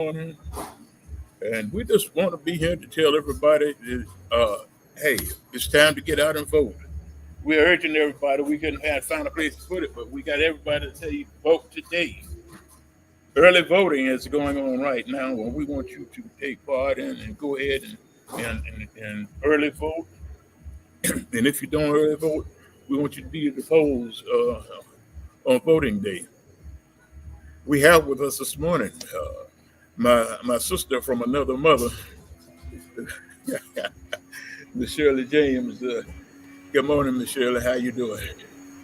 morning, and we just want to be here to tell everybody that, hey, it's time to get out and vote. We're urging everybody. We couldn't find a place to put it, but we got everybody to tell you vote today. Early voting is going on right now, and we want you to take part in and go ahead and early vote. And if you don't early vote, we want you to be at the polls on voting day. We have with us this morning my sister from another mother, Miss Shirley James. Good morning, Miss Shirley. How you doing?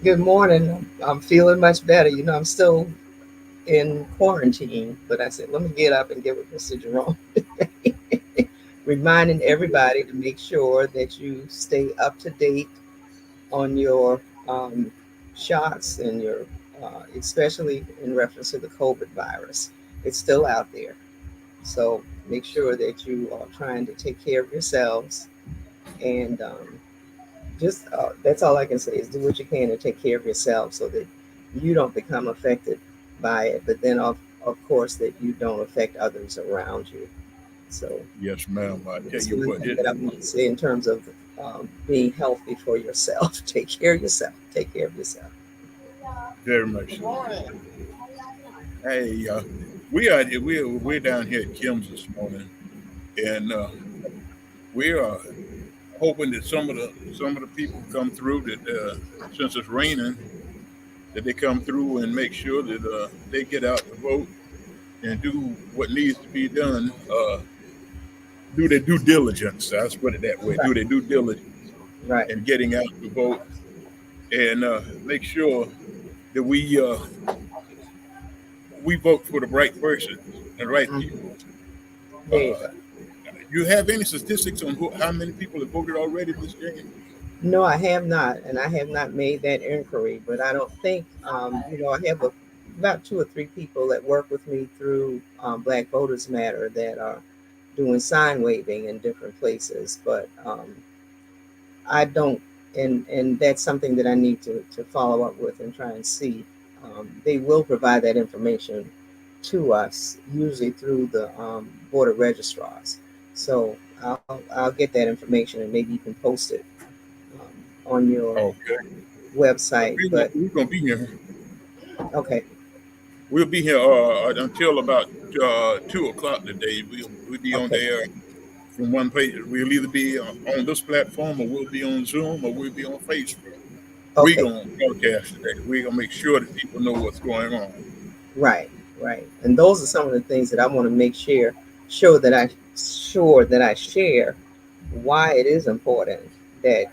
Good morning. I'm feeling much better. I'm still in quarantine, but I said, let me get up and get with Mr. Jerome. Reminding everybody to make sure that you stay up to date on your shots and especially in reference to the COVID virus. It's still out there. So make sure that you are trying to take care of yourselves and just that's all I can say is do what you can to take care of yourself so that you don't become affected by it, but then of course that you don't affect others around you. So Yes, ma'am. I tell that's you one what, thing that I want to say in terms of being healthy for yourself. Take care of yourself. Take care of yourself. very much so. Hey, we're down here at Kim's this morning, and we are hoping that some of the people come through that since it's raining, that they come through and make sure that they get out to vote and do what needs to be done. Do their due diligence. Let's put it that way. Right. Do their due diligence Right. in getting out to vote and make sure that we vote for the right person and right Mhm. people. There you Uh, go. you have any statistics on how many people have voted already, Miss James? No, I have not, and I have not made that inquiry. But I don't think, I have about two or three people that work with me through Black Voters Matter that are doing sign waving in different places. But I don't, and that's something that I need to follow up with and try and see. They will provide that information to us, usually through the board of registrars. So I'll get that information and maybe you can post it on your Okay. website. But We're gonna be here. okay, We'll be here until about 2 o'clock today. We'll be on okay, there from one place. We'll either be on this platform, or we'll be on Zoom, or we'll be on Facebook. We're okay, gonna broadcast today. We're gonna make sure that people know what's going on. right, right. And those are some of the things that I want to make sure that I share why it is important that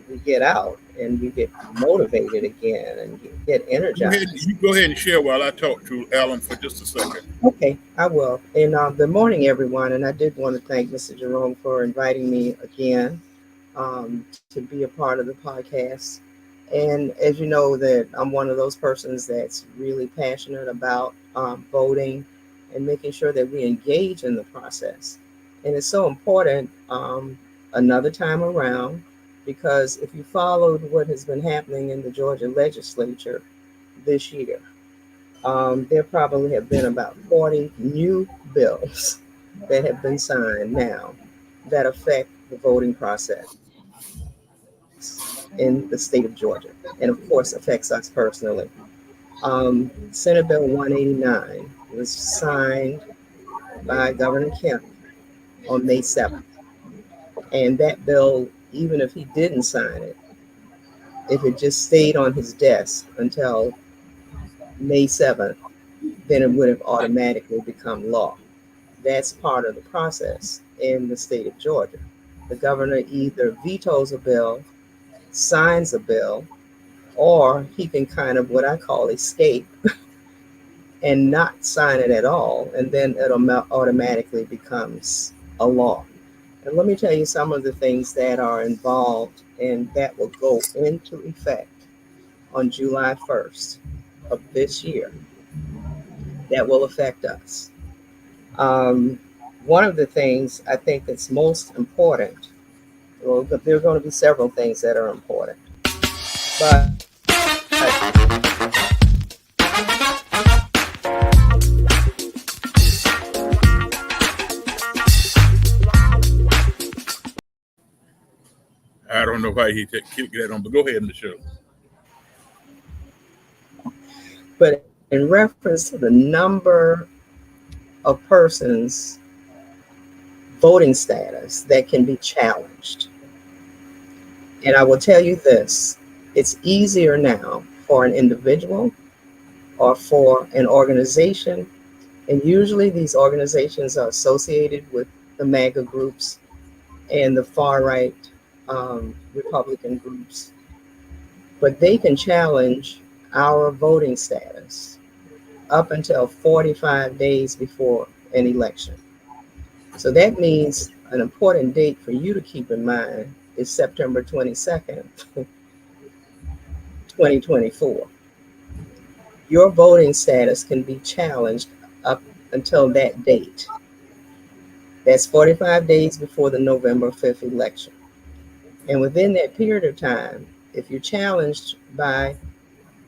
we get out and we get motivated again and get energized. You go ahead and share while I talk to Alan for just a second. Okay, I will. And good morning, everyone. And I did want to thank Mr. Jerome for inviting me again to be a part of the podcast. And as you know, that I'm one of those persons that's really passionate about voting and making sure that we engage in the process. And it's so important another time around because if you followed what has been happening in the Georgia legislature this year, there probably have been about 40 new bills that have been signed now that affect the voting process in the state of Georgia, and of course affects us personally. Senate Bill 189 was signed by Governor Kemp on May 7th, and that bill, even if he didn't sign it, if it just stayed on his desk until May 7th, then it would have automatically become law. That's part of the process in the state of Georgia. The governor either vetoes a bill, signs a bill, or he can kind of what I call escape and not sign it at all, and then it automatically becomes a law. And let me tell you some of the things that are involved and that will go into effect on July 1st of this year that will affect us. Um, One of the things I think that's most important, well, there are going to be several things that are important, but know why he kicked that on, but go ahead, Michelle. But in reference to the number of persons voting status that can be challenged, and I will tell you this, it's easier now for an individual or for an organization, and usually these organizations are associated with the MAGA groups and the far right Republican groups, but they can challenge our voting status up until 45 days before an election. So that means an important date for you to keep in mind is September 22nd, 2024. Your voting status can be challenged up until that date. That's 45 days before the November 5th election. And within that period of time, if you're challenged by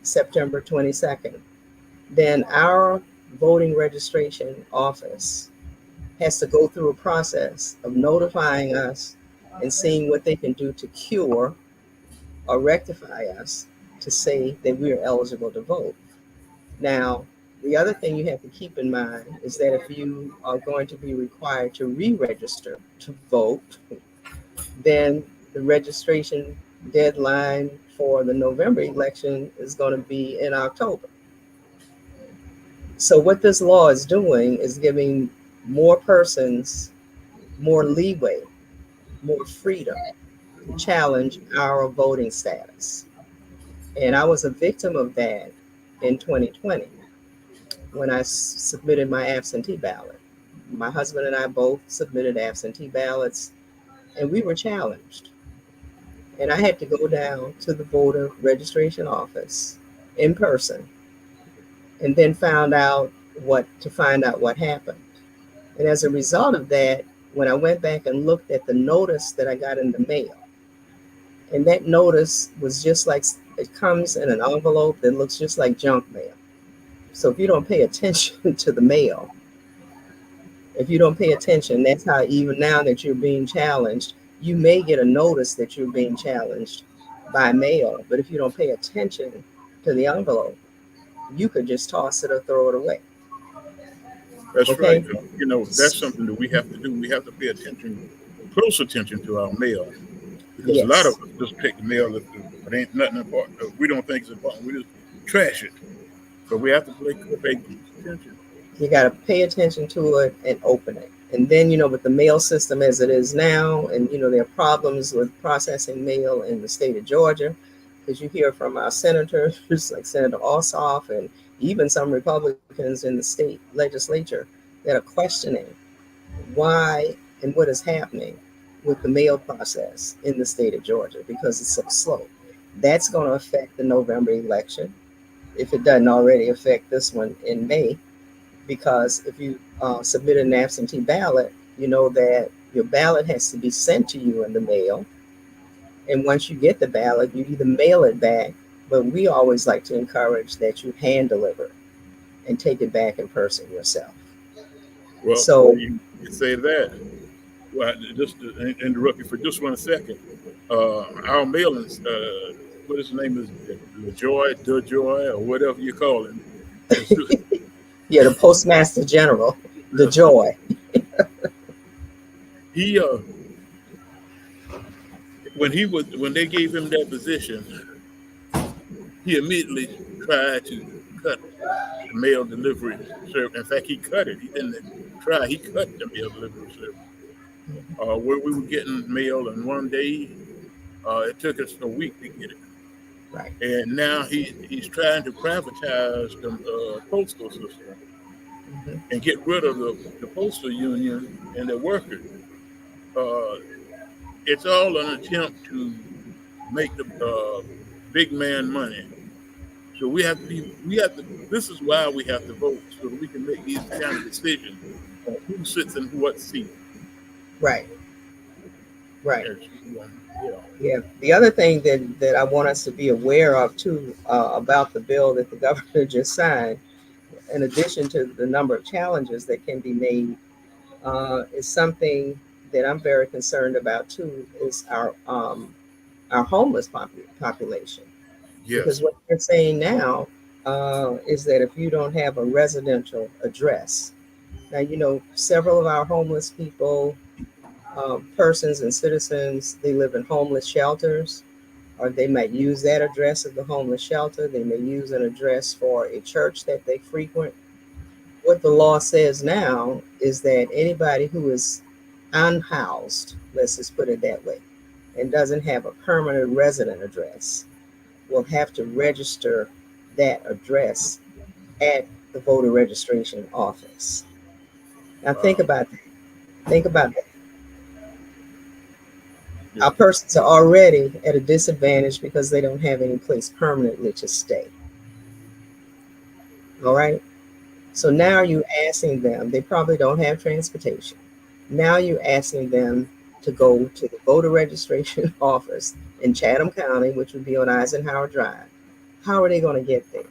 September 22nd, then our voting registration office has to go through a process of notifying us and seeing what they can do to cure or rectify us to say that we are eligible to vote. Now, the other thing you have to keep in mind is that if you are going to be required to re-register to vote, then the registration deadline for the November election is going to be in October. So what this law is doing is giving more persons more leeway, more freedom to challenge our voting status. And I was a victim of that in 2020 when I submitted my absentee ballot. My husband and I both submitted absentee ballots, and we were challenged. And I had to go down to the voter registration office in person and then find out what happened. And as a result of that, when I went back and looked at the notice that I got in the mail, and that notice was just like, it comes in an envelope that looks just like junk mail. So if you don't pay attention to the mail, that's how even now that you're being challenged, you may get a notice that you're being challenged by mail. But if you don't pay attention to the envelope, you could just toss it or throw it away. That's Okay? right. You know, that's something that we have to do. We have to pay close attention to our mail. Because a lot Yes. of us just pick the mail that ain't nothing important. We don't think it's important. We just trash it. So we have to pay attention. You got to pay attention to it and open it. And then, with the mail system as it is now, and, there are problems with processing mail in the state of Georgia, because you hear from our senators like Senator Ossoff and even some Republicans in the state legislature that are questioning why and what is happening with the mail process in the state of Georgia because it's so slow. That's going to affect the November election, if it doesn't already affect this one in May, because if you submit an absentee ballot, you know that your ballot has to be sent to you in the mail. And once you get the ballot, you either mail it back, but we always like to encourage that you hand deliver and take it back in person yourself. Well, So you say that. Well, just to interrupt you for just 1 second. Our mailings, what his name is, DeJoy, or whatever you call him. yeah, the Postmaster General, DeJoy. He when they gave him that position, he immediately tried to cut the mail delivery service. In fact, he cut it. He didn't try. He cut the mail delivery service. Where we were getting mail in one day, it took us a week to get it. Right. And now he's trying to privatize the postal system and get rid of the postal union and their workers. It's all an attempt to make the big man money. So we have to, this is why we have to vote, so that we can make these kind of decisions on who sits in what seat. Right. Right. Yeah. Yeah. The other thing that I want us to be aware of too, about the bill that the governor just signed, in addition to the number of challenges that can be made, is something that I'm very concerned about too, is our our homeless population. Because Yes. what they're saying now is that if you don't have a residential address, now, several of our homeless people, persons and citizens, they live in homeless shelters, or they might use that address of the homeless shelter. They may use an address for a church that they frequent. What the law says now is that anybody who is unhoused, let's just put it that way, and doesn't have a permanent resident address will have to register that address at the voter registration office. Now think Wow. about that. Think about that. Our persons are already at a disadvantage because they don't have any place permanently to stay. All right. So now you're asking them, they probably don't have transportation. Now you're asking them to go to the voter registration office in Chatham County, which would be on Eisenhower Drive. How are they going to get there?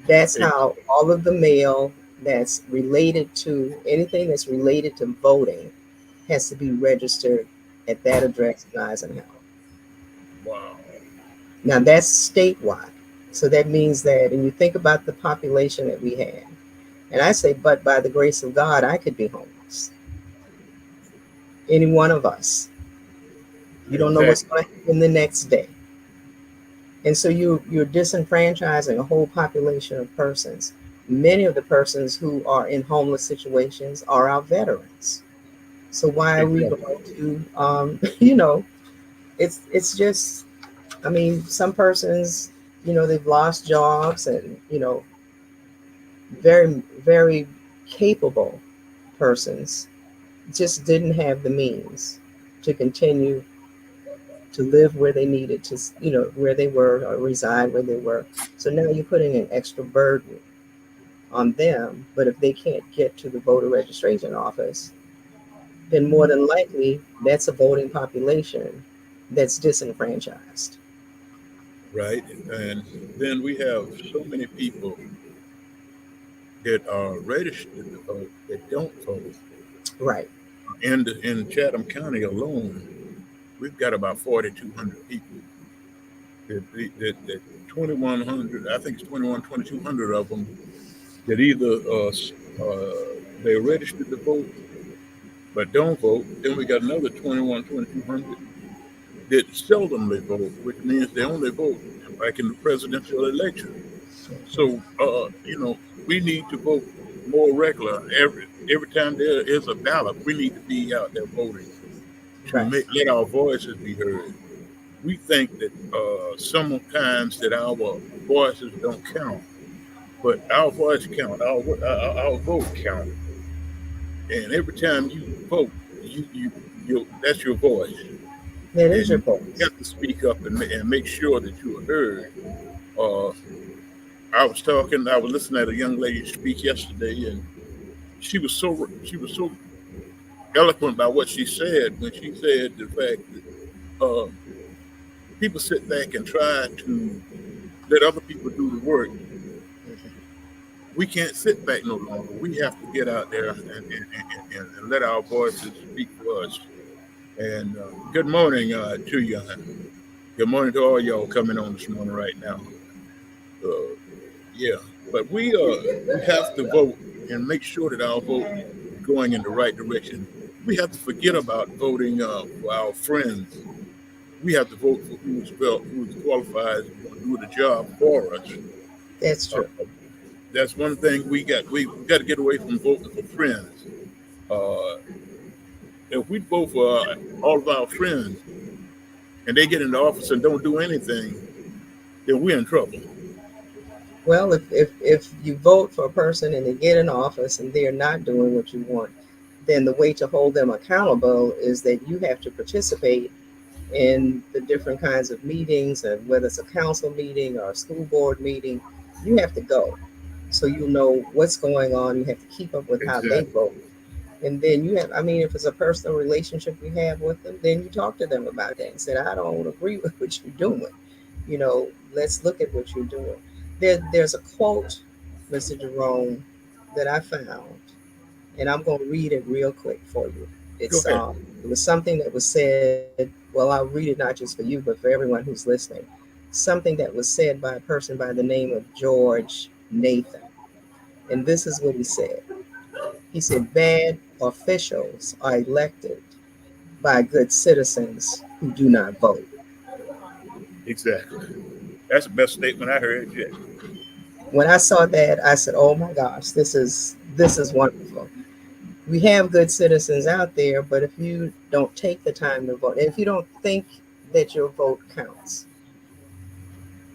That's Ex- how all of the mail that's related to anything that's related to voting has to be registered at that address in Eisenhower. Wow. Now that's statewide. So that means that, and you think about the population that we have, and I say, but by the grace of God, I could be homeless. Any one of us. You don't know what's Exactly. going to happen the next day. And so you're disenfranchising a whole population of persons. Many of the persons who are in homeless situations are our veterans. So why are we Exactly. going to, it's just, I mean, some persons, they've lost jobs and, very, very capable persons just didn't have the means to continue to live where they needed to, where they were or reside where they were. So now you're putting an extra burden on them. But if they can't get to the voter registration office, then more than likely that's a voting population that's disenfranchised. Right. And then we have so many people that are registered to vote that don't vote. Right. In Chatham County alone, we've got about 4,200 people. That 2,100, I think it's 2,200 of them that either they're registered to vote but don't vote. Then we got another 2,200 that seldomly vote, which means they only vote like in the presidential election. So we need to vote more regular. Every time there is a ballot, we need to be out there voting to Right. let our voices be heard. We think that sometimes that our voices don't count, but our voice count, our vote count, and every time you vote, you that's your voice, That is and your you voice. have to speak up and make sure that you are heard. Uh, I was listening to a young lady speak yesterday, and she was so eloquent about what she said when she said the fact that people sit back and try to let other people do the work. We can't sit back no longer. We have to get out there and let our voices speak for us. And good morning to you. Good morning to all y'all coming on this morning right now. Uh, yeah, but we have to vote and make sure that our vote is going in the right direction. We have to forget about voting for our friends. We have to vote for who's qualified and going to do the job for us. That's Uh, true. that's one thing we got. We got to get away from voting for friends. Uh, if we vote for all of our friends and they get in the office and don't do anything, then we're in trouble. Well, if you vote for a person and they get in office and they're not doing what you want, then the way to hold them accountable is that you have to participate in the different kinds of meetings, and whether it's a council meeting or a school board meeting, you have to go. So you know what's going on. You have to keep up with how they Exactly. vote. And then you have, I mean, if it's a personal relationship you have with them, then you talk to them about that and say, I don't agree with what you're doing. Let's look at what you're doing. There's a quote, Mr. Jerome, that I found, and I'm going to read it real quick for you. Go It's ahead. it was something that was said well, I'll read it not just for you, but for everyone who's listening. Something that was said by a person by the name of George Nathan. And this is what he said. He said, bad officials are elected by good citizens who do not vote. Exactly. That's the best statement I heard yet. When I saw that, I said, oh my gosh, this is wonderful. We have good citizens out there, but if you don't take the time to vote, if you don't think that your vote counts,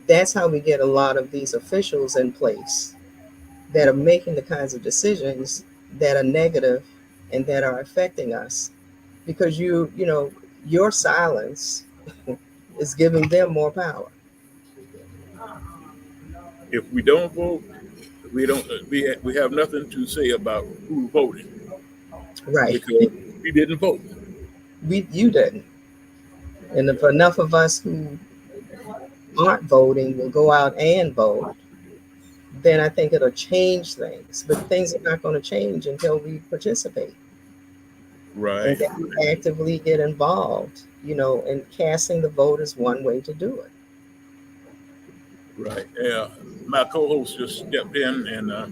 that's how we get a lot of these officials in place that are making the kinds of decisions that are negative and that are affecting us because your silence is giving them more power. If we don't vote, we don't. We have nothing to say about who voted Right. because we didn't vote. You didn't. And if enough of us who aren't voting will go out and vote, then I think it'll change things. But things are not going to change until we participate and Right. that we actively get involved. And casting the vote is one way to do it. Right. Yeah. My co-host just stepped in, and I'm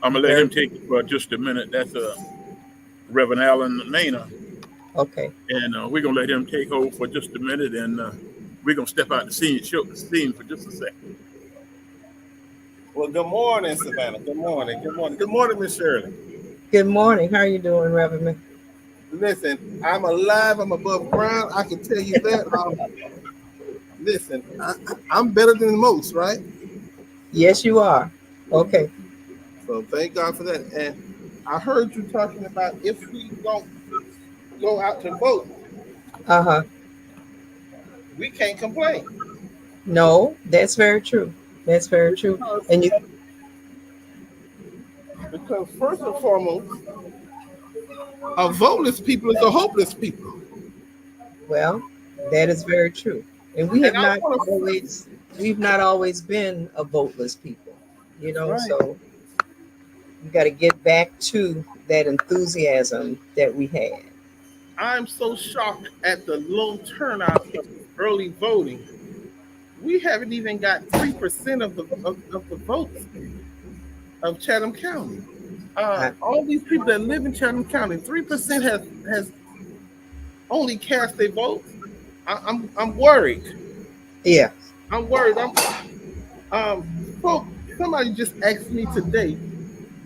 gonna let Very him take it for just a minute. That's Reverend Allen Maynard, okay. and we're gonna let him take hold for just a minute, and we're gonna step out the scene, show the scene for just a second. Well, good morning, Savannah. Good morning. Good morning. Good morning, Miss Shirley. Good morning. How are you doing, Reverend? Listen, I'm alive. I'm above ground. I can tell you that. Listen, I'm better than most, right? Yes, you are. Okay. So thank God for that. And I heard you talking about if we don't go out to vote, Uh-huh. we can't complain. No, that's very true. That's very true. Because, And you because first and foremost, a voteless people is a hopeless people. well, that is very true. And we have And I not want to, always we've not always been a voteless people, right. so we got to get back to that enthusiasm that we had. I'm so shocked at the low turnout of early voting. We haven't even got 3% of the votes of Chatham County. I, All these people that live in Chatham County, 3% has only cast their votes. I'm worried. yeah. I'm worried. Folks, somebody just asked me today,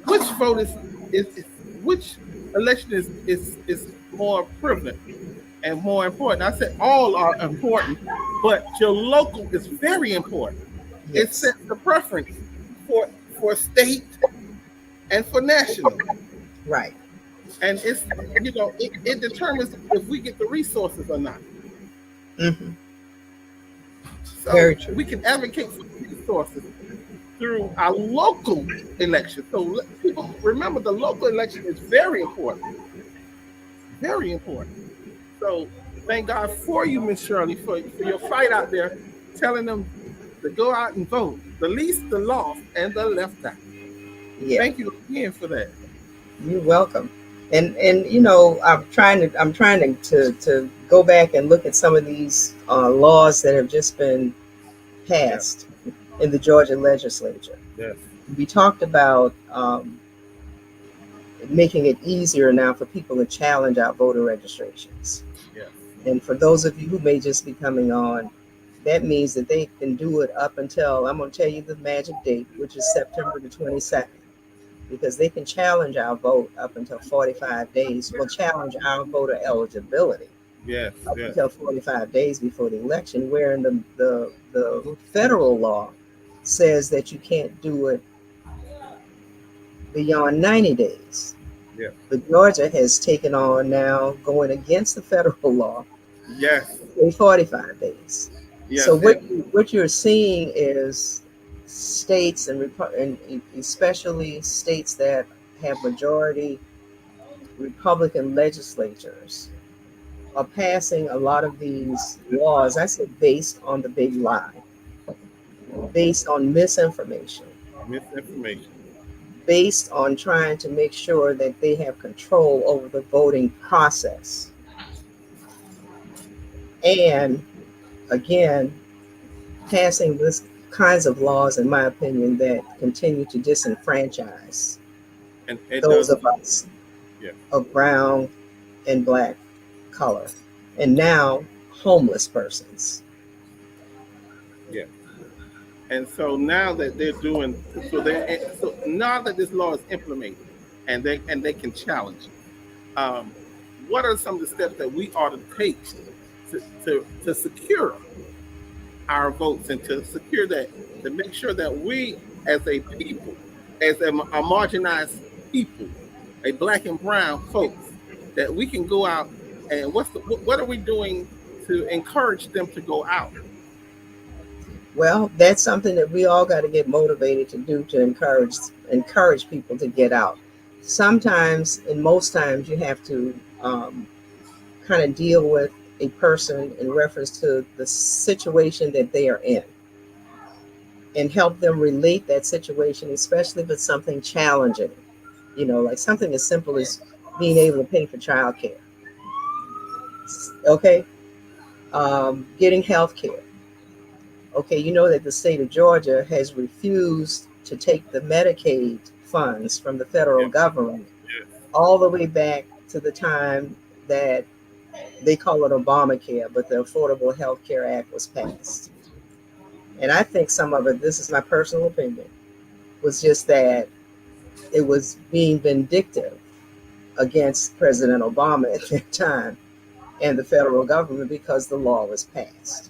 which vote is which election is more prevalent and more important. I said all are important, but your local is very important. It Yes. sets the preference for state and for national. Right. And it determines if we get the resources or not. Hmm. So Very true. we can advocate for resources through our local election. So people remember the local election is very important. Very important. So thank God for you, Miss Shirley, for your fight out there, telling them to go out and vote. The least, the lost, and the left out. Yeah. Thank you again for that. You're welcome. And I'm trying to go back and look at some of these laws that have just been Yeah. passed in the Georgia legislature. Yes. We talked about making it easier now for people to challenge our voter registrations. Yes. And for those of you who may just be coming on, that means that they can do it up until, I'm going to tell you the magic date, which is September the 22nd, because they can challenge our vote up until 45 days. Well, challenge our voter eligibility Yes. up Yes. until 45 days before the election, where in the federal law says that you can't do it beyond 90 days. Yeah. But Georgia has taken on now going against the federal law Yes. in 45 days. Yes. So what you're seeing is states and especially states that have majority Republican legislatures are passing a lot of these laws, I said, based on the big lie, based on misinformation, Misinformation. based on trying to make sure that they have control over the voting process. And again, passing this kinds of laws, in my opinion, that continue to disenfranchise And it those does. of us Yeah. of brown and black color, and now homeless persons. Yeah. And so now that they're doing, so now that this law is implemented, and they can challenge it, what are some of the steps that we ought to take to secure our votes and to secure that, to make sure that we as a people, as a marginalized people, a black and brown folks, that we can go out and what are we doing to encourage them to go out? Well, that's something that we all got to get motivated to do, to encourage people to get out. Sometimes, and most times, you have to kind of deal with a person in reference to the situation that they are in and help them relate that situation, especially if it's something challenging, like something as simple as being able to pay for childcare. Okay. Getting health care. Okay, you know that the state of Georgia has refused to take the Medicaid funds from the federal government all the way back to the time that they call it Obamacare, but the Affordable Health Care Act was passed. And I think some of it, this is my personal opinion, was just that it was being vindictive against President Obama at that time and the federal government because the law was passed.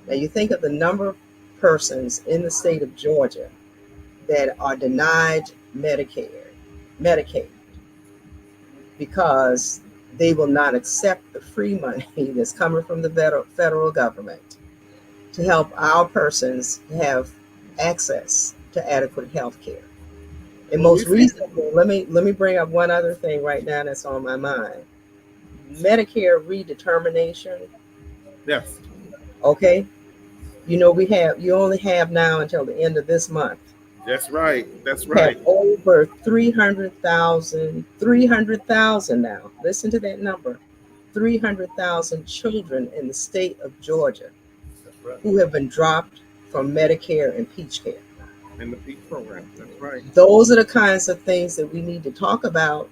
Now you think of the number of persons in the state of Georgia that are denied Medicaid, because they will not accept the free money that's coming from the federal government to help our persons have access to adequate health care. And most recently, let me bring up one other thing right now that's on my mind. Medicare redetermination. Yes. Okay. You only have now until the end of this month. That's right. That's right. Have over 300,000 now. Listen to that number. 300,000 children in the state of Georgia who have been dropped from Medicare and Peach Care. In the Peach program. That's right. Those are the kinds of things that we need to talk about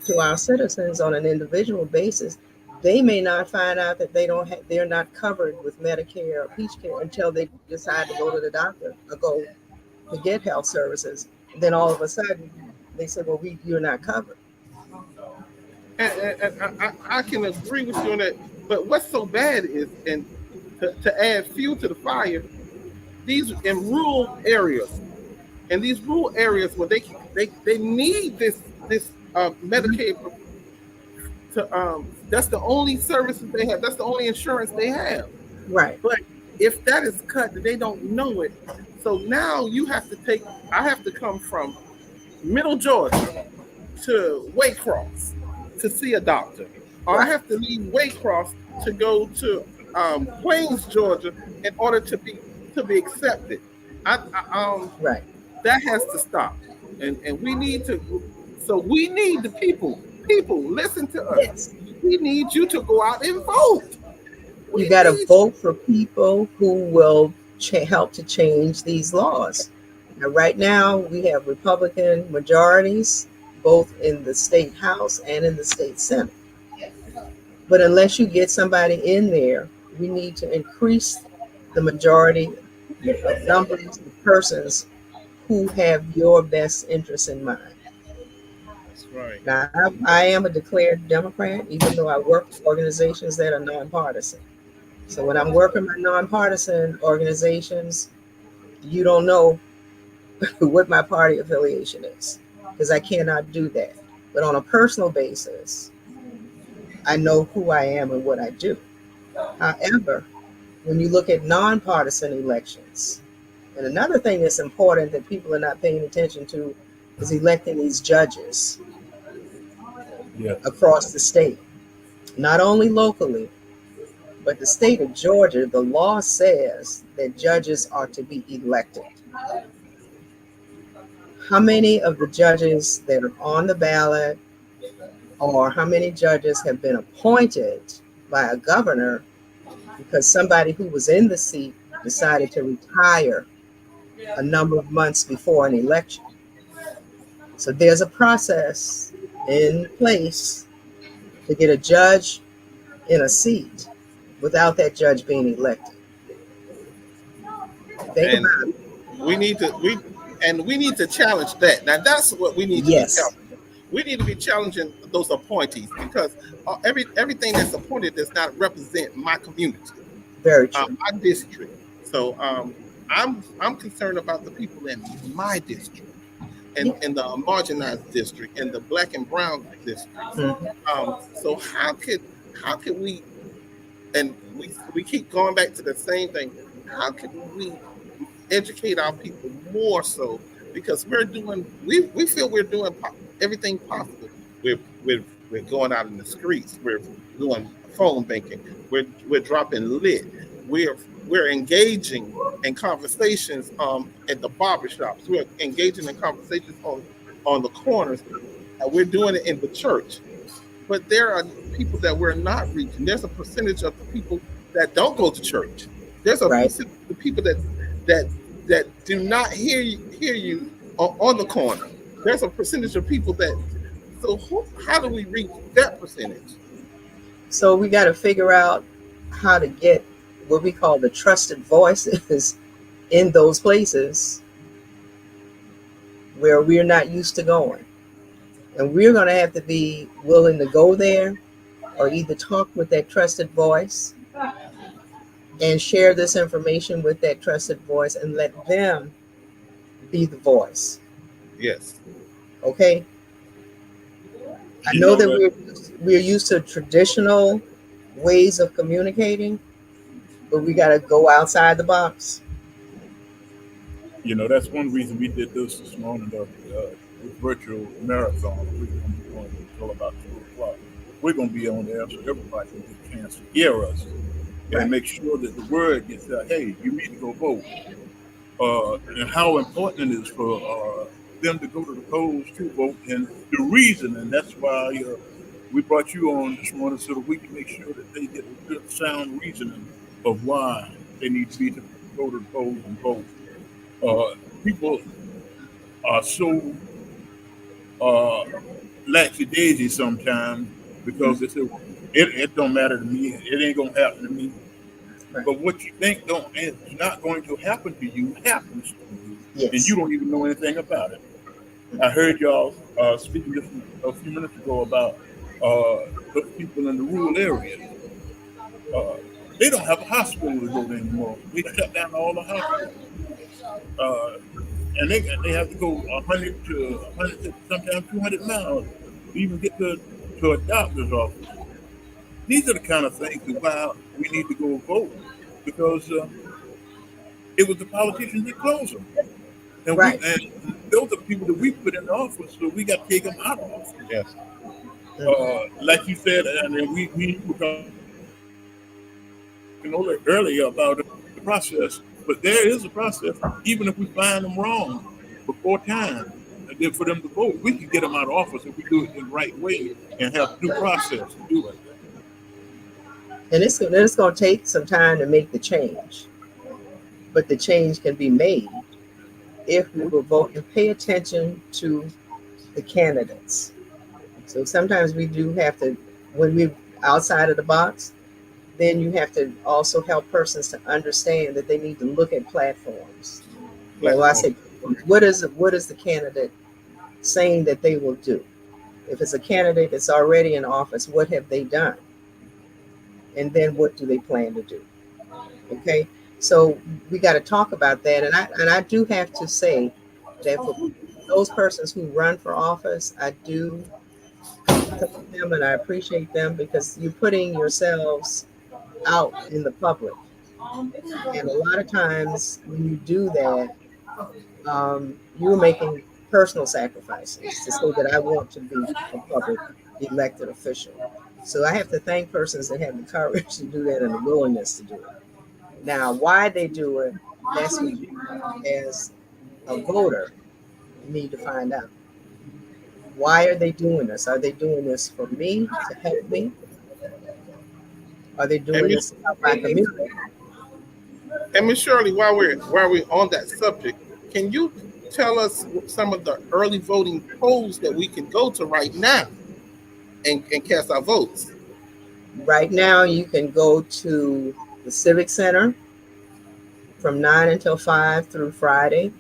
to our citizens on an individual basis. They may not find out that they're not covered with Medicare or Peach Care until they decide to go to the doctor or go to get health services. And then all of a sudden they say, well, you're not covered. And I can agree with you on that. But what's so bad is, and to add fuel to the fire, these in rural areas, where they need this Medicaid to that's the only services they have. That's the only insurance they have. Right. But if that is cut, they don't know it. So now I have to come from Middle Georgia to Waycross to see a doctor, or I have to leave Waycross to go to Plains, Georgia, in order to be accepted. Right. That has to stop, and we need to. So we need the people. People, listen to us. Yes. We need you to go out and vote. You got to vote for people who will help to change these laws. Now, right now, we have Republican majorities, both in the state House and in the state Senate. But unless you get somebody in there, we need to increase the majority of numbers of persons who have your best interests in mind. Right. Now, I am a declared Democrat, even though I work with organizations that are nonpartisan. So when I'm working with nonpartisan organizations, you don't know what my party affiliation is, because I cannot do that. But on a personal basis, I know who I am and what I do. However, when you look at nonpartisan elections, and another thing that's important that people are not paying attention to is electing these judges across the state, not only locally, but the state of Georgia. The law says that judges are to be elected. How many of the judges that are on the ballot, or how many judges have been appointed by a governor, because somebody who was in the seat decided to retire a number of months before an election. So there's a process in place to get a judge in a seat without that judge being elected. Think And about it. we need to challenge that. Now that's what we need to be Yes, challenging. We need to be challenging those appointees because everything that's appointed does not represent my community, very true. my district. So I'm concerned about the people in my district and Yeah. in the marginalized district and the black and brown districts. Mhm. So how could we, and we keep going back to the same thing. How can we educate our people more so because we feel we're doing everything possible. We're going out in the streets. We're doing phone banking. We're dropping lit. We're engaging in conversations at the barbershops. We're engaging in conversations on the corners. We're doing it in the church. But there are people that we're not reaching. There's a percentage of the people that don't go to church. There's a Right. percentage of the people that do not hear you on the corner. There's a percentage of people that. So how do we reach that percentage? So we got to figure out how to get what we call the trusted voices in those places where we're not used to going. And we're going to have to be willing to go there or either talk with that trusted voice and share this information with that trusted voice and let them be the voice. Yes. Okay? I You know know that that we're used to traditional ways of communicating, but we got to go outside the box. that's one reason we did this morning, this virtual marathon. We're going to be going until about 2 o'clock. We're going to be on there so everybody can get a chance to hear us Right. and make sure that the word gets out. Hey, you need to go vote. And how important it is for them to go to the polls to vote, and the reason, and that's why we brought you on this morning so that we can make sure that they get a good sound reasoning of why they need to go to the polls and vote. People are so uh, lackadaisy sometimes because they say, well, it don't matter to me, it ain't gonna happen to me. Right. But what you think is not going to happen to you happens to you, and Yes. you don't even know anything about it. I heard y'all speaking just a few minutes ago about those people in the rural areas. Uh, they don't have a hospital to go to anymore. They shut down all the hospitals, uh, and they have to go 100 to 100 to sometimes 200 miles to even get to a doctor's office. These are the kind of things that why we need to go vote because it was the politicians that closed them. And Right. those are people that we put in office, so we got to take them out of office. Yes. Like you said, and then we were talking earlier about the process, but there is a process. Even if we find them wrong before time, and then for them to vote, we can get them out of office if we do it in the right way and have due process to do it. And it's going to take some time to make the change, but the change can be made if we will vote and pay attention to the candidates. So sometimes we do have to, when we're outside of the box, then you have to also help persons to understand that they need to look at platforms. Well, I say, what is the candidate saying that they will do? If it's a candidate that's already in office, what have they done? And then what do they plan to do? Okay, so we got to talk about that. And I do have to say that for those persons who run for office, I do thank them and I appreciate them because you're putting yourselves out in the public. And a lot of times when you do that, you're making personal sacrifices to say that I want to be a public elected official. So I have to thank persons that have the courage to do that and the willingness to do it. Now, why they do it, that's what you, as a voter, need to find out. Why are they doing this? Are they doing this for me, to help me? Are they doing And this in our community? Miss Shirley, while we're on that subject, can you tell us some of the early voting polls that we can go to right now and cast our votes? Right now, you can go to the Civic Center from 9 until 5 through Friday.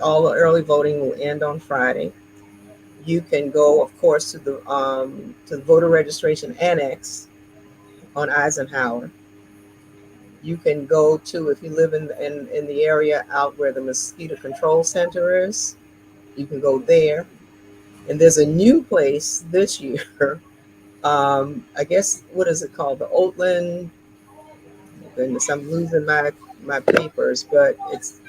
All the early voting will end on Friday. You can go, of course, to the voter registration annex on Eisenhower. You can go to, if you live in the area out where the mosquito control center is, you can go there. And there's a new place this year. I guess, what is it called? The Oatland. Goodness, I'm losing my papers, but it's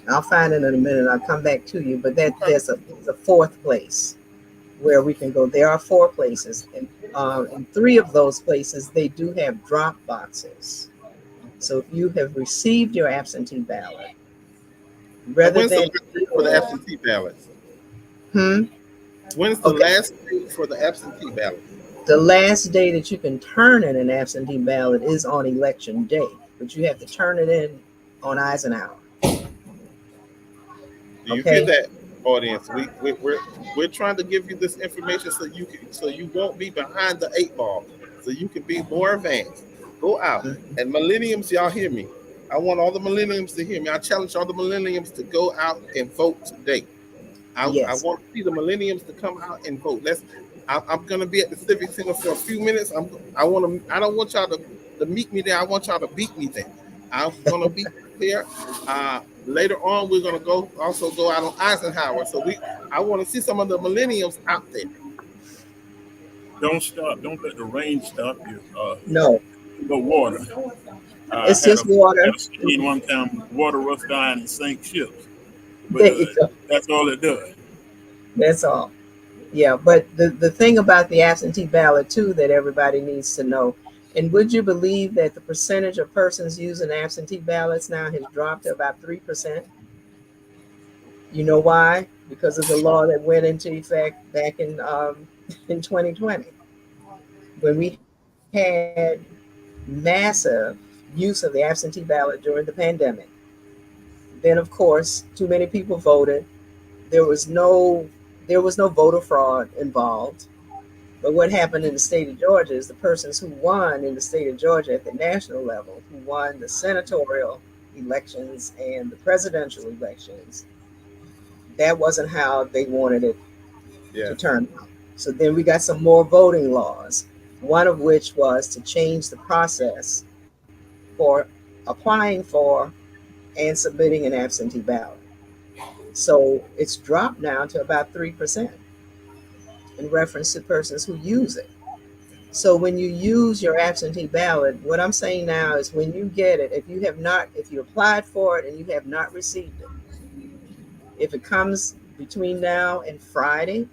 I'll find it in a minute. I'll come back to you. But there's a fourth place where we can go. There are 4 places, and in 3 of those places they do have drop boxes. So if you have received your absentee ballot, rather When's the than last date for the absentee ballots? When's the Okay. last date for the absentee ballot? The last day that you can turn in an absentee ballot is on election day, but you have to turn it in on Eisenhower. Do you Okay. hear that, audience? We're trying to give you this information so you won't be behind the 8 ball, so you can be more advanced. Go out. And millenniums, y'all hear me. I want all the millenniums to hear me. I challenge all the millenniums to go out and vote today. I Yes. want to see the millenniums to come out and vote. I'm going to be at the Civic Center for a few minutes. I don't want y'all to meet me there. I want y'all to beat me there. I'm going to be there. Later on, we're going to also go out on Eisenhower. So I want to see some of the millennials out there. Don't stop. Don't let the rain stop you. No, The water. it's just water. I had a scene one time, water rush down and sink ships. But There you go. that's all it does. That's all. Yeah, but the thing about the absentee ballot too that everybody needs to know, and would you believe that the percentage of persons using absentee ballots now has dropped to about 3%? You know why? Because of the law that went into effect back in 2020, when we had massive use of the absentee ballot during the pandemic. Then, of course, too many people voted. There was no voter fraud involved. But what happened in the state of Georgia is the persons who won in the state of Georgia at the national level, who won the senatorial elections and the presidential elections, that wasn't how they wanted it to turn out. So then we got some more voting laws, one of which was to change the process for applying for and submitting an absentee ballot. So it's dropped now to about 3% in reference to persons who use it. So when you use your absentee ballot, what I'm saying now is when you get it, if you applied for it and you have not received it, if it comes between now and Friday,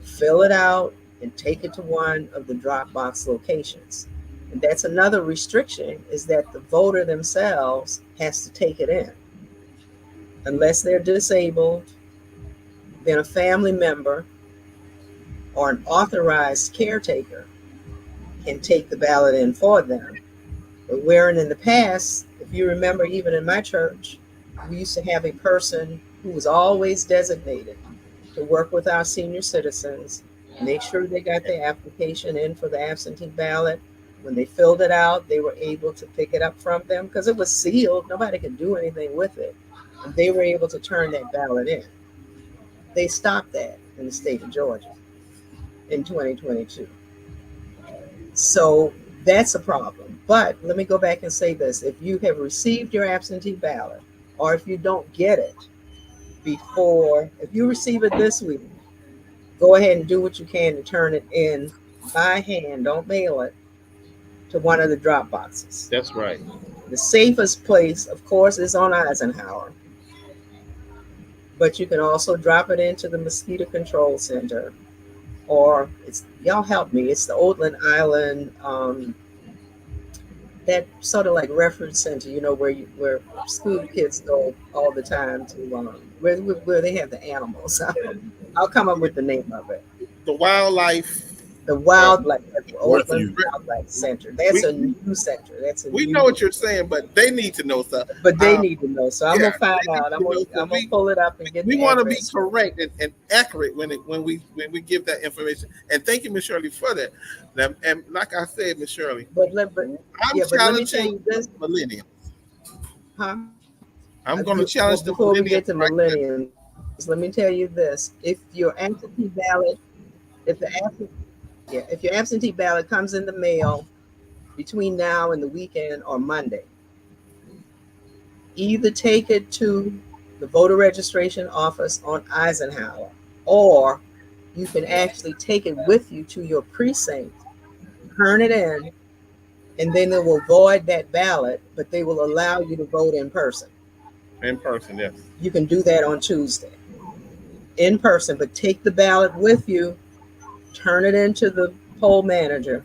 fill it out and take it to one of the drop box locations. And that's another restriction, is that the voter themselves has to take it in. Unless they're disabled, then a family member or an authorized caretaker can take the ballot in for them. But wherein in the past, if you remember, even in my church, we used to have a person who was always designated to work with our senior citizens, make sure they got their application in for the absentee ballot. When they filled it out, they were able to pick it up from them because it was sealed. Nobody could do anything with it. And they were able to turn that ballot in. They stopped that in the state of Georgia in 2022. So that's a problem. But let me go back and say this. If you have received your absentee ballot, or if you don't get it if you receive it this week, go ahead and do what you can to turn it in by hand. Don't mail it to one of the drop boxes. That's right. The safest place, of course, is on Eisenhower. But you can also drop it into the Mosquito Control Center, or y'all help me. It's the Oatland Island, that sort of like reference center, where school kids go all the time to where they have the animals. I'll come up with the name of it. The wildlife. The wildlife. Oakland Outlet Center. That's We- a new center. That's a We new, know what you're saying, but they need to know stuff. but they Um, need to know. So I'm yeah, gonna find they need out. to I'm know, gonna, so I'm gonna we- pull it up and get We the want to be address. correct and accurate when we give that information. And thank you, Miss Shirley, for that. And like I said, Miss Shirley, But I'm but let me tell challenging you this, millennium. huh? I'm going to challenge the Before we get to millennium. millennium, let me tell you this: if your absentee ballot, if the absentee, if your absentee ballot comes in the mail between now and the weekend or Monday, either take it to the voter registration office on Eisenhower, or you can actually take it with you to your precinct, turn it in, and then they will void that ballot, but they will allow you to vote in person. In person, yes. You can do that on Tuesday in person, but take the ballot with you, turn it into the poll manager,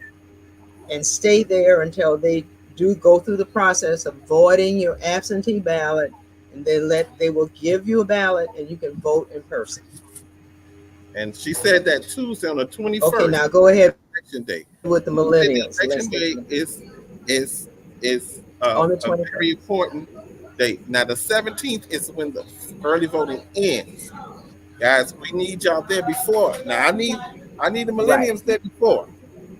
and stay there until they do go through the process of voiding your absentee ballot, and they will give you a ballot and you can vote in person. And she said that Tuesday on the 21st. Okay, now go ahead election day. with the millennials. Election day is On the a 21st. very important date. Now the 17th is when the early voting ends. Guys, we need y'all there before. Now I need the millennials there before.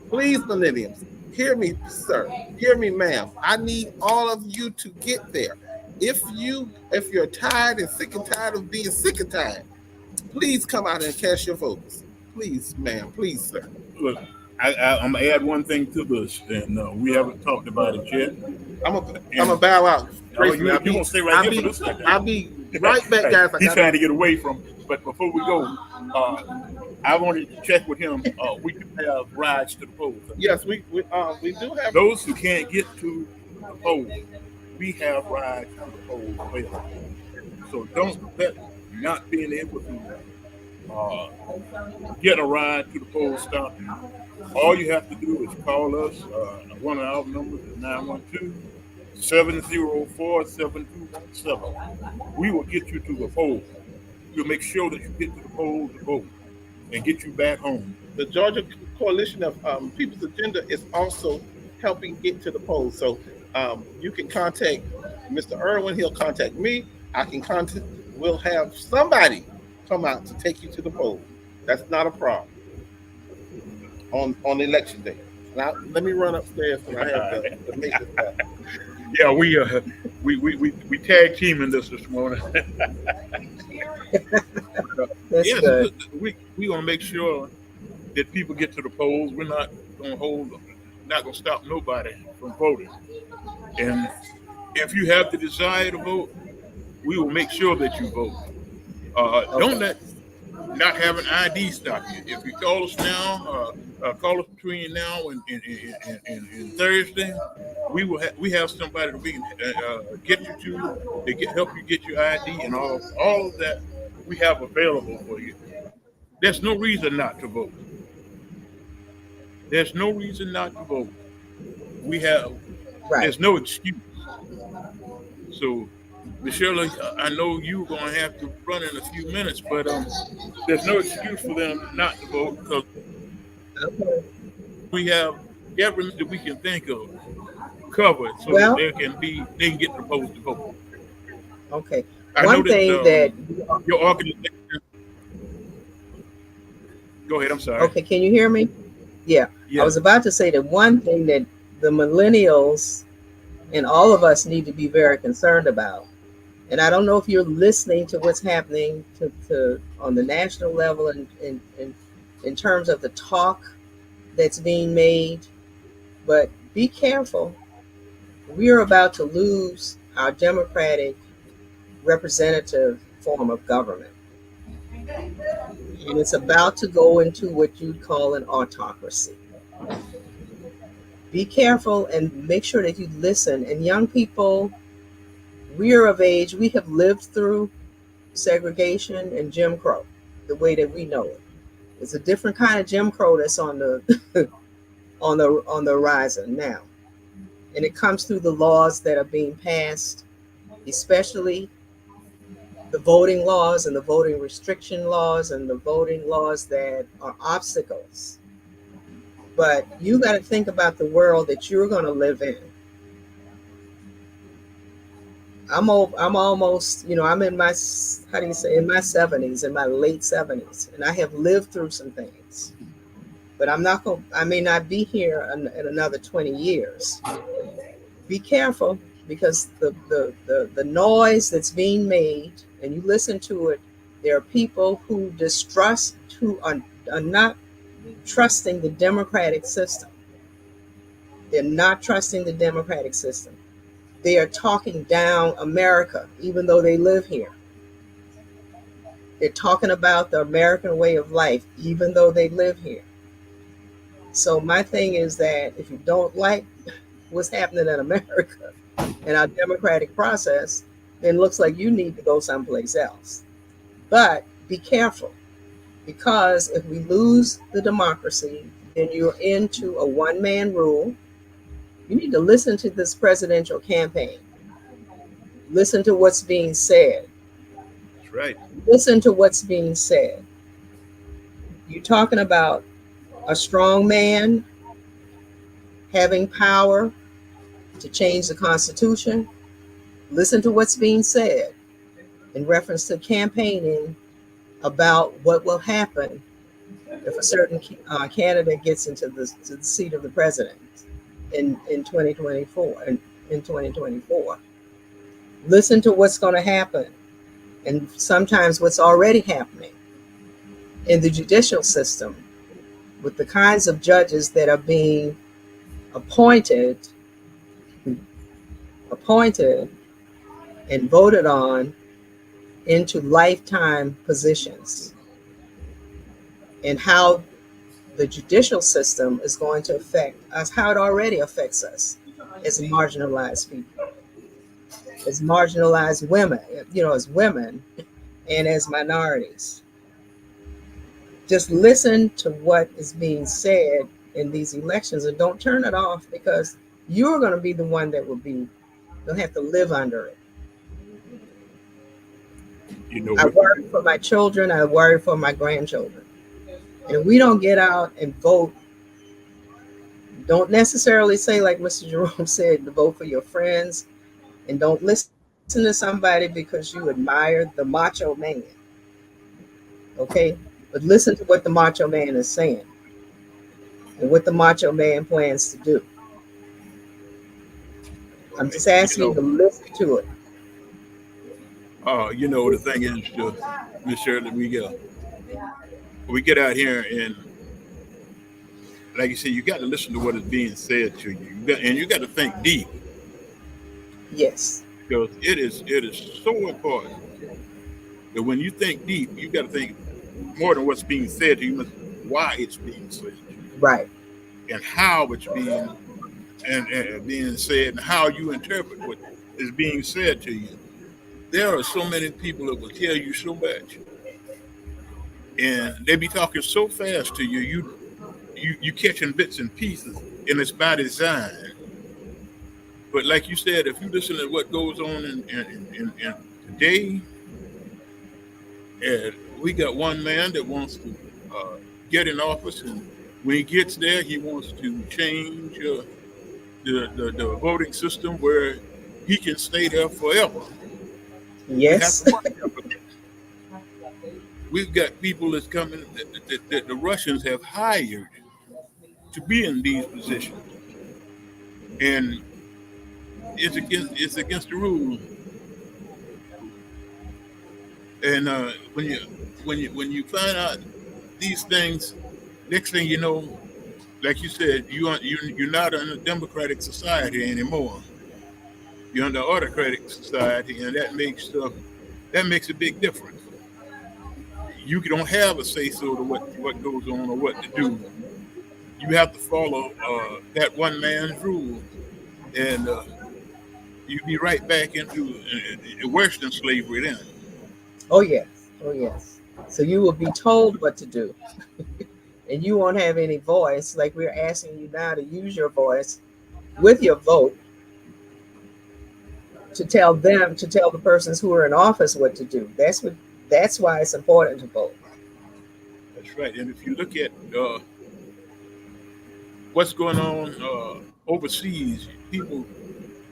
Please, millennials, hear me, sir. Hear me, ma'am. I need all of you to get there. If you're tired and sick and tired of being sick and tired, please come out and cast your votes. Please, ma'am. Please, sir. Look, I'm gonna add one thing to this, and we haven't talked about it yet. I'm gonna bow out. You gonna stay right here for this second. I'll be right back, guys. He's trying to get away from. But before we go, I wanted to check with him. We do have rides to the polls. Yes, we do have Those who can't get to the polls, we have rides to the polls available. So don't let not being able to get a ride to the polls stop you. All you have to do is call us. One of our numbers is 912-704-7217. We will get you to the polls. We'll make sure that you get to the polls to vote and get you back home. the Georgia Coalition of People's Agenda is also helping get to the polls. So you can contact Mr. Irwin. He'll contact me. We'll have somebody come out to take you to the polls. That's not a problem on election day. Now let me run upstairs and I have to make this happen. Yeah, we tag teaming this morning. That's Yes, good. we gonna make sure that people get to the polls. We're not gonna stop nobody from voting. And if you have the desire to vote, we will make sure that you vote. Don't let not having ID stop you. If you call us now, call us between now and Thursday, we have somebody that we can get you to. They can help you get your ID and all of that. We have available for you. There's no reason not to vote. There's no reason not to vote. Right. There's no excuse. So, Michelle, I know you're going to have to run in a few minutes, but there's no excuse for them not to vote because Okay. we have everything that we can think of covered so Well- that they can get the polls to vote. Okay. I know One thing that your organization. Go ahead. I'm sorry. okay, can you hear me? Yeah. Yeah. I was about to say that one thing that the millennials and all of us need to be very concerned about. And I don't know if you're listening to what's happening to on the national level and in terms of the talk that's being made, but be careful. We are about to lose our democratic representative form of government. And it's about to go into what you'd call an autocracy. Be careful and make sure that you listen. And young people, we are of age, we have lived through segregation and Jim Crow the way that we know it. It's a different kind of Jim Crow that's on the on the horizon now. And it comes through the laws that are being passed, especially the voting laws and the voting restriction laws and the voting laws that are obstacles. but you got to think about the world that you're going to live in. I'm almost, I'm in my, how do you say, in my 70s, in my late 70s, and I have lived through some things. But I may not be here in another 20 years. Be careful, because the noise that's being made, and you listen to it, there are people who are not trusting the democratic system. They're not trusting the democratic system. They are talking down America, even though they live here. They're talking about the American way of life, even though they live here. So my thing is that if you don't like what's happening in America and our democratic process, then it looks like you need to go someplace else. But be careful, because if we lose the democracy, then you're into a one-man rule. You need to listen to this presidential campaign. Listen to what's being said. That's right. Listen to what's being said. You're talking about a strong man having power to change the Constitution. Listen to what's being said in reference to campaigning about what will happen if a certain candidate gets into the seat of the president in 2024. In 2024, listen to what's going to happen, and sometimes what's already happening in the judicial system with the kinds of judges that are being appointed and voted on into lifetime positions, and how the judicial system is going to affect us, how it already affects us as marginalized people, as marginalized women, as women and as minorities. Just listen to what is being said in these elections, and don't turn it off, because you're going to be the one that they'll have to live under it. I worry for my children. I worry for my grandchildren. And if we don't get out and vote, don't necessarily say, like Mr. Jerome said, to vote for your friends, and don't listen to somebody because you admire the macho man. Okay? But listen to what the macho man is saying and what the macho man plans to do. I'm just asking you to listen to it. The thing is, Miss Shirley, we get out here, and like you said, you got to listen to what is being said to you. You got to think deep. Yes. Because it is so important that when you think deep, you got to think more than what's being said to you, why it's being said. Right. And how it's being said, and how you interpret what is being said to you. There are so many people that will tell you so much, and they be talking so fast to you, you catching bits and pieces, and it's by design. But like you said, if you listen to what goes on in today, and we got one man that wants to get in office, and when he gets there, he wants to change the voting system where he can stay there forever. Yes. We've got people that's coming that the Russians have hired to be in these positions, and it's against the rules. And when you find out these things, next thing you know, like you said, you're not in a democratic society anymore. You're in the autocratic society, and that makes a big difference. You don't have a say so to what goes on or what to do. You have to follow that one man's rules, and you be right back into worse than slavery then. Oh yes. So you will be told what to do, and you won't have any voice. Like we're asking you now to use your voice with your vote to tell the persons who are in office what to do. That's why it's important to vote. That's right. And if you look at what's going on overseas. People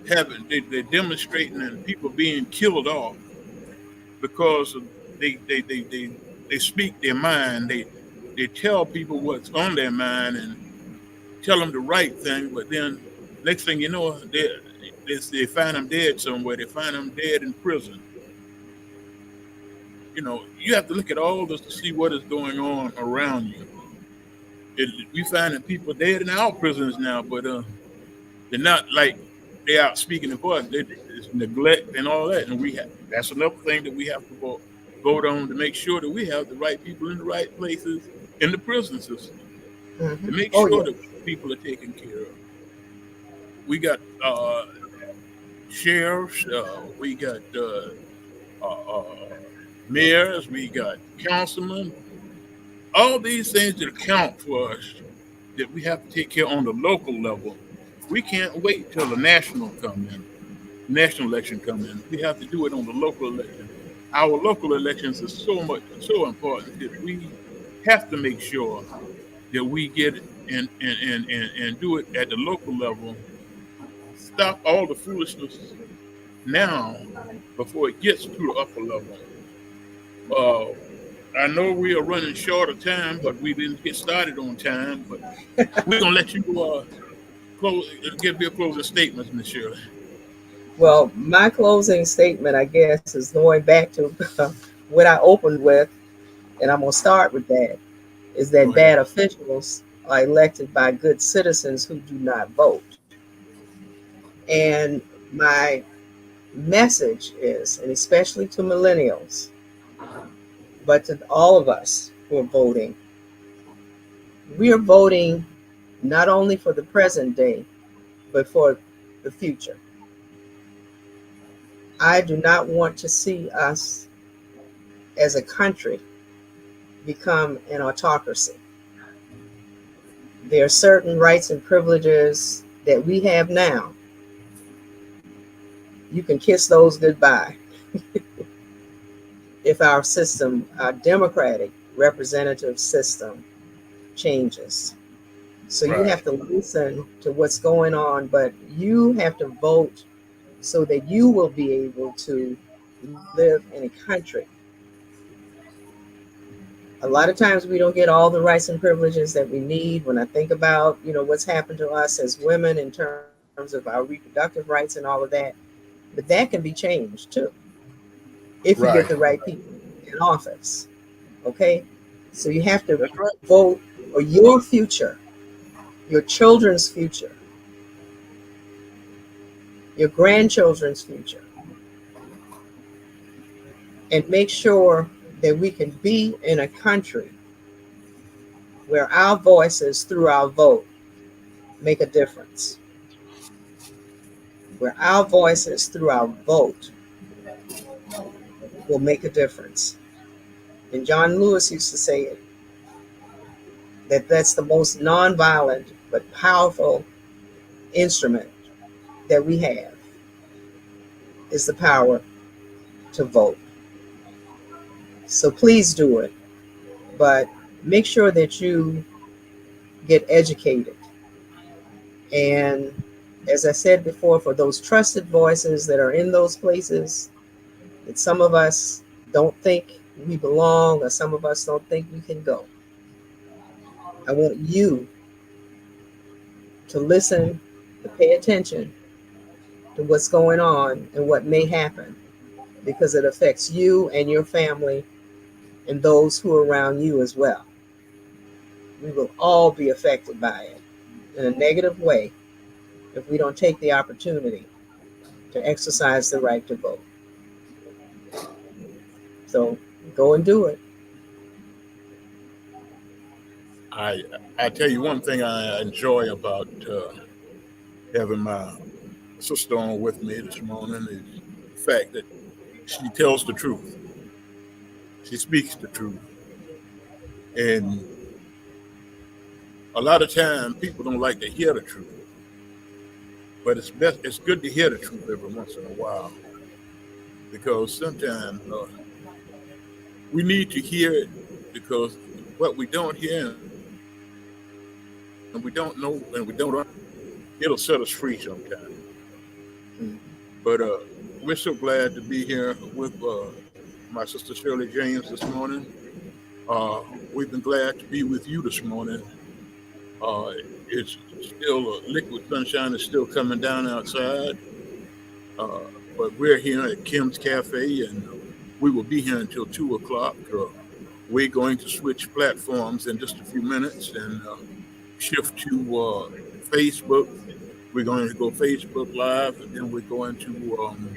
they're demonstrating and people being killed off because of they speak their mind. They tell people what's on their mind and tell them the right thing, but then next thing you know, they find them dead somewhere. They find them dead in prison. You know, you have to look at all this to see what is going on around you. We finding people dead in our prisons now, but they're not like they out speaking the voice. It's neglect and all that, and that's another thing that we have to vote on to make sure that we have the right people in the right places in the prison system to make Oh, sure yeah. that people are taken care of. We got sheriffs, we got uh, mayors, we got councilmen. All these things that account for us that we have to take care on the local level. We can't wait till the national election come in. We have to do it on the local election. Our local elections are so important that we have to make sure that we get it and do it at the local level. Stop all the foolishness now before it gets to the upper level. Uh, I know we are running short of time, but we didn't get started on time. But we're gonna let you give your closing statements, Miss Shirley. Well, my closing statement, I guess, is going back to what I opened with, and I'm going to start with that, is Go that ahead. bad officials are elected by good citizens who do not vote. And my message is, and especially to millennials, but to all of us who are voting, we are voting not only for the present day, but for the future. I do not want to see us as a country become an autocracy. There are certain rights and privileges that we have now. You can kiss those goodbye if our system, our democratic representative system, changes. So you Right. have to listen to what's going on, but you have to vote so that you will be able to live in a country. A lot of times we don't get all the rights and privileges that we need. When I think about, what's happened to us as women in terms of our reproductive rights and all of that, but that can be changed too if you get Right. the right people in office. Okay? So you have to That's right. vote for your future, your children's future, your grandchildren's future, and make sure that we can be in a country where our voices through our vote make a difference. Where our voices through our vote will make a difference. And John Lewis used to say it, that that's the most nonviolent but powerful instrument that we have is the power to vote. So please do it, but make sure that you get educated. And as I said before, for those trusted voices that are in those places that some of us don't think we belong or some of us don't think we can go, I want you to listen, to pay attention to what's going on and what may happen, because it affects you and your family and those who are around you as well. We will all be affected by it in a negative way if we don't take the opportunity to exercise the right to vote. So go and do it. I tell you one thing I enjoy about having my sister on with me this morning is the fact that she tells the truth. She speaks the truth. And a lot of times people don't like to hear the truth. But it's good to hear the truth every once in a while. Because sometimes we need to hear it, because what we don't hear and we don't know, and we don't, it'll set us free sometime. Mm. But we're so glad to be here with my sister Shirley James this morning. We've been glad to be with you this morning. It's still liquid sunshine is still coming down outside, but we're here at Kim's Cafe, and we will be here until 2 o'clock. We're going to switch platforms in just a few minutes and shift to Facebook. We're going to go Facebook Live, and then we're going to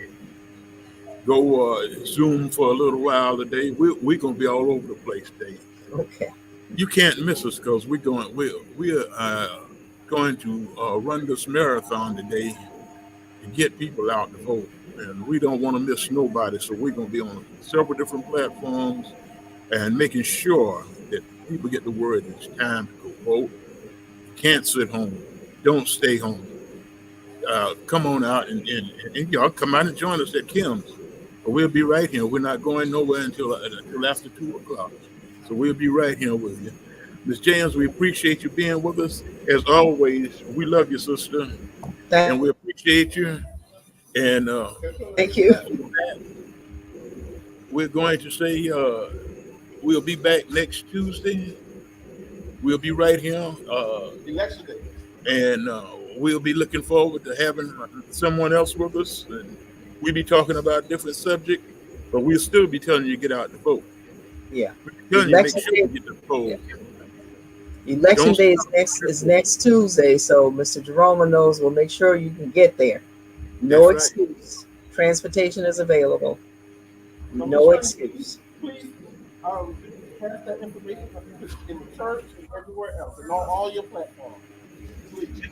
go Zoom for a little while today. We're going to be all over the place today. Okay. You can't miss us because we're going to run this marathon today to get people out to vote, and we don't want to miss nobody. So we're going to be on several different platforms and making sure that people get the word. It's time to go vote. You can't sit home. Don't stay home. Come on out and y'all come out and join us at Kim's. We'll be right here. We're not going nowhere until after 2 o'clock. So we'll be right here with you. Ms. James, we appreciate you being with us. As always, we love you, sister. And we appreciate you. And Thank you. We're going to say we'll be back next Tuesday. We'll be right here. Election day. And we'll be looking forward to having someone else with us. And we'll be talking about different subjects, but we'll still be telling you to get out to vote. Yeah. We'll be telling you to make sure you get to vote. Yeah. Election day is next Tuesday, so Mr. Jerome knows we'll make sure you can get there. No excuse. Transportation is available. No excuse. Please pass that information in the church and everywhere else, and on all your platforms. Please.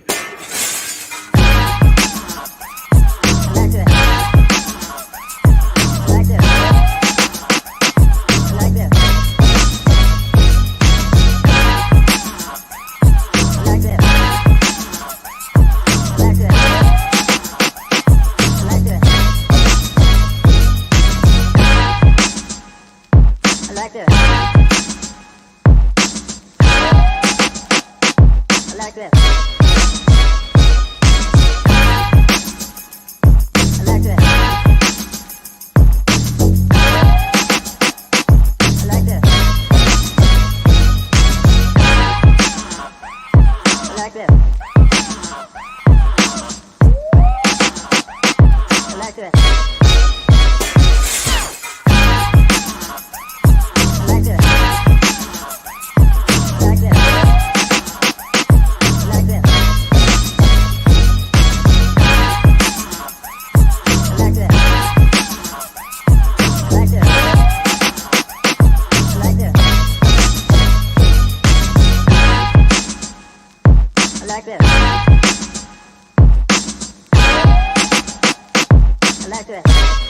like that.